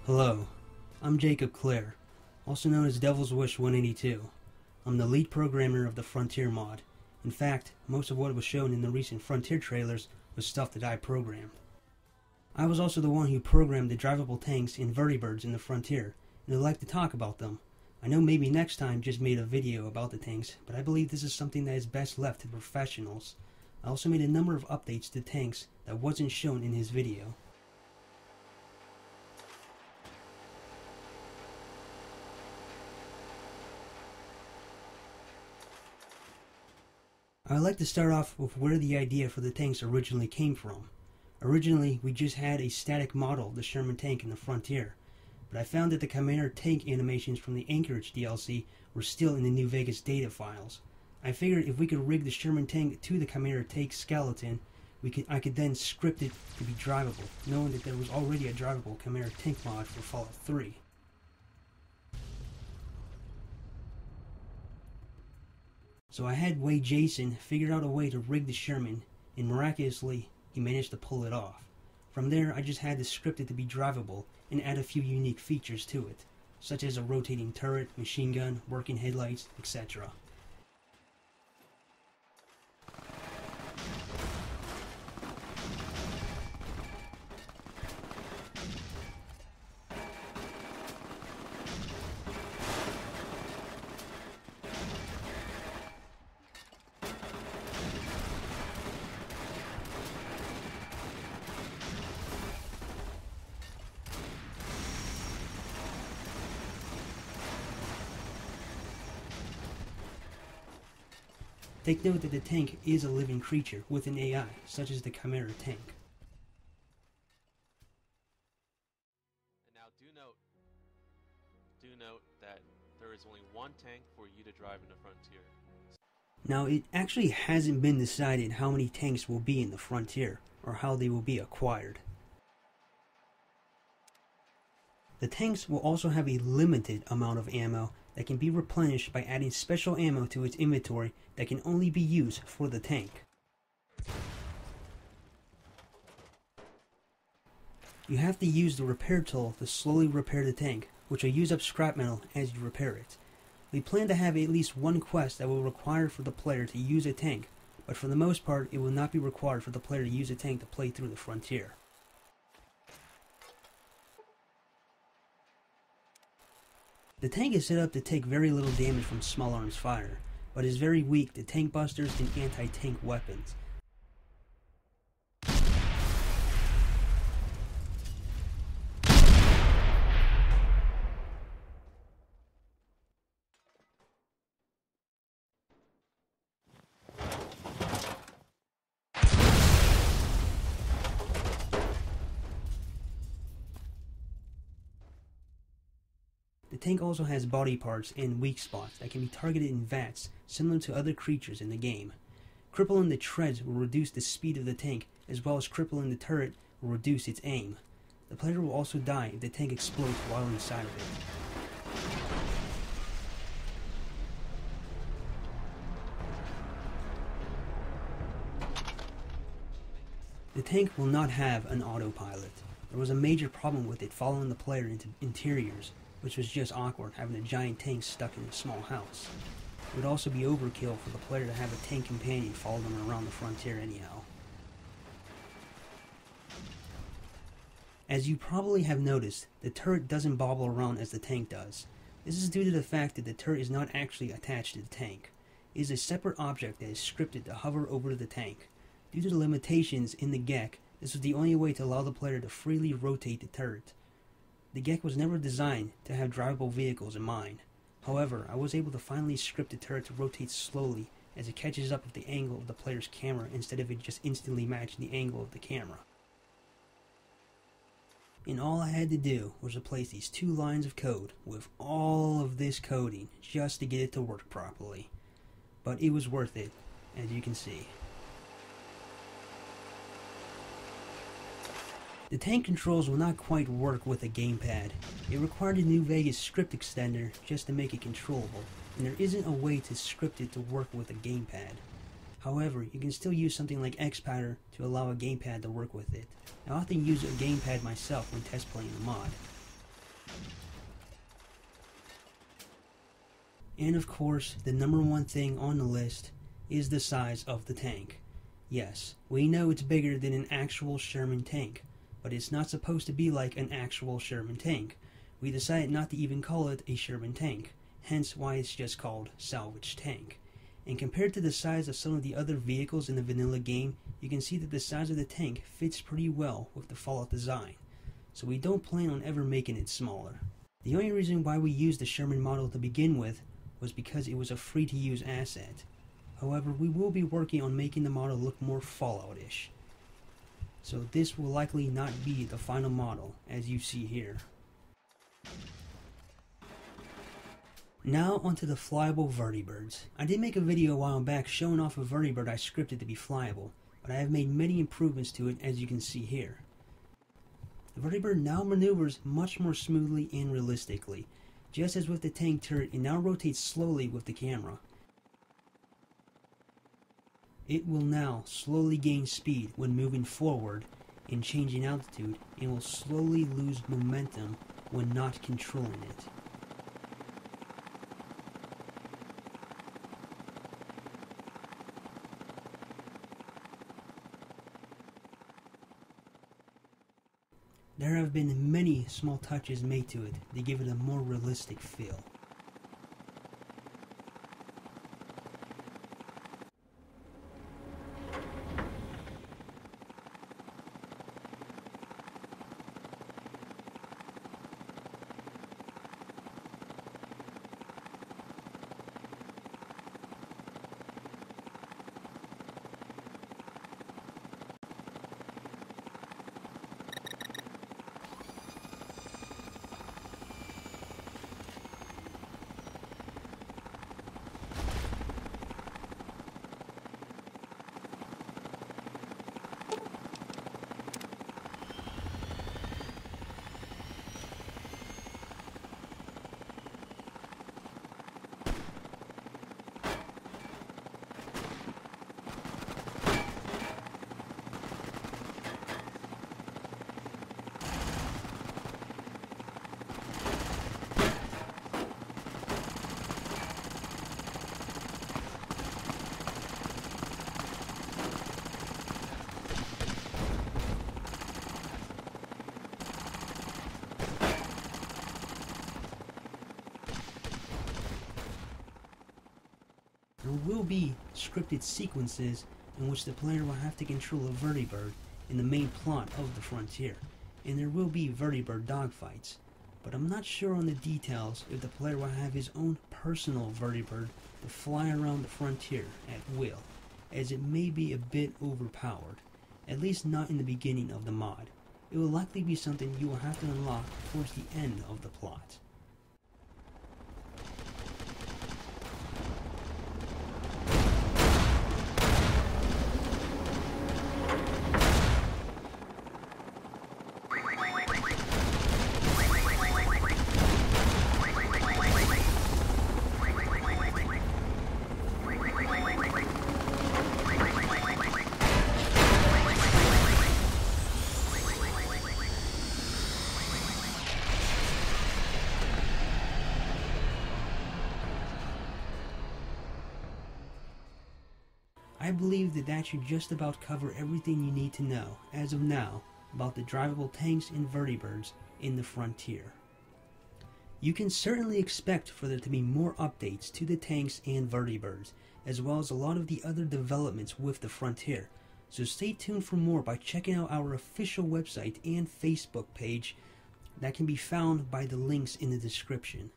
Hello, I'm Jacob Clare, also known as Devil's Wish 182. I'm the lead programmer of the Frontier mod. In fact, most of what was shown in the recent Frontier trailers was stuff that I programmed. I was also the one who programmed the drivable tanks in Vertibirds in the Frontier, and I'd like to talk about them. I know maybe next time just made a video about the tanks, but I believe this is something that is best left to professionals. I also made a number of updates to tanks that wasn't shown in his video. I'd like to start off with where the idea for the tanks originally came from. Originally, we just had a static model of the Sherman tank in the Frontier, but I found that the Chimera tank animations from the Anchorage DLC were still in the New Vegas data files. I figured if we could rig the Sherman tank to the Chimera tank skeleton, I could then script it to be drivable, knowing that there was already a drivable Chimera tank mod for Fallout 3. So I had Wade Jason figure out a way to rig the Sherman, and miraculously, he managed to pull it off. From there, I just had to script it to be drivable and add a few unique features to it, such as a rotating turret, machine gun, working headlights, etc. Take note that the tank is a living creature with an AI, such as the Chimera tank. And now do note that there is only one tank for you to drive in the Frontier. Now, it actually hasn't been decided how many tanks will be in the Frontier, or how they will be acquired. The tanks will also have a limited amount of ammo that can be replenished by adding special ammo to its inventory that can only be used for the tank. You have to use the repair tool to slowly repair the tank, which will use up scrap metal as you repair it. We plan to have at least one quest that will require for the player to use a tank, but for the most part it will not be required for the player to use a tank to play through the Frontier. The tank is set up to take very little damage from small arms fire, but is very weak to tank busters and anti-tank weapons. The tank also has body parts and weak spots that can be targeted in VATS, similar to other creatures in the game. Crippling the treads will reduce the speed of the tank, as well as crippling the turret will reduce its aim. The player will also die if the tank explodes while inside of it. The tank will not have an autopilot. There was a major problem with it following the player into interiors, which was just awkward, having a giant tank stuck in a small house. It would also be overkill for the player to have a tank companion follow them around the Frontier anyhow. As you probably have noticed, the turret doesn't bobble around as the tank does. This is due to the fact that the turret is not actually attached to the tank. It is a separate object that is scripted to hover over the tank. Due to the limitations in the GEC, this was the only way to allow the player to freely rotate the turret. The GEC was never designed to have drivable vehicles in mind. However, I was able to finally script the turret to rotate slowly as it catches up with the angle of the player's camera instead of it just instantly matching the angle of the camera. And all I had to do was replace these 2 lines of code with all of this coding just to get it to work properly. But it was worth it, as you can see. The tank controls will not quite work with a gamepad. It required a New Vegas script extender just to make it controllable, and there isn't a way to script it to work with a gamepad. However, you can still use something like Xpatter to allow a gamepad to work with it. I often use a gamepad myself when test playing the mod. And of course, the number one thing on the list is the size of the tank. Yes, we know it's bigger than an actual Sherman tank, but it's not supposed to be like an actual Sherman tank. We decided not to even call it a Sherman tank, hence why it's just called Salvage Tank. And compared to the size of some of the other vehicles in the vanilla game, you can see that the size of the tank fits pretty well with the Fallout design, so we don't plan on ever making it smaller. The only reason why we used the Sherman model to begin with was because it was a free-to-use asset. However, we will be working on making the model look more Fallout-ish. So this will likely not be the final model, as you see here. Now onto the flyable Vertibirds. I did make a video a while back showing off a Vertibird I scripted to be flyable, but I have made many improvements to it, as you can see here. The Vertibird now maneuvers much more smoothly and realistically. Just as with the tank turret, it now rotates slowly with the camera. It will now slowly gain speed when moving forward and changing altitude, and will slowly lose momentum when not controlling it. There have been many small touches made to it to give it a more realistic feel. There will be scripted sequences in which the player will have to control a Vertibird in the main plot of the Frontier, and there will be Vertibird dogfights, but I'm not sure on the details if the player will have his own personal Vertibird to fly around the Frontier at will, as it may be a bit overpowered, at least not in the beginning of the mod. It will likely be something you will have to unlock towards the end of the plot. I believe that should just about cover everything you need to know, as of now, about the drivable tanks and Vertibirds in the Frontier. You can certainly expect for there to be more updates to the tanks and Vertibirds, as well as a lot of the other developments with the Frontier, so stay tuned for more by checking out our official website and Facebook page that can be found by the links in the description.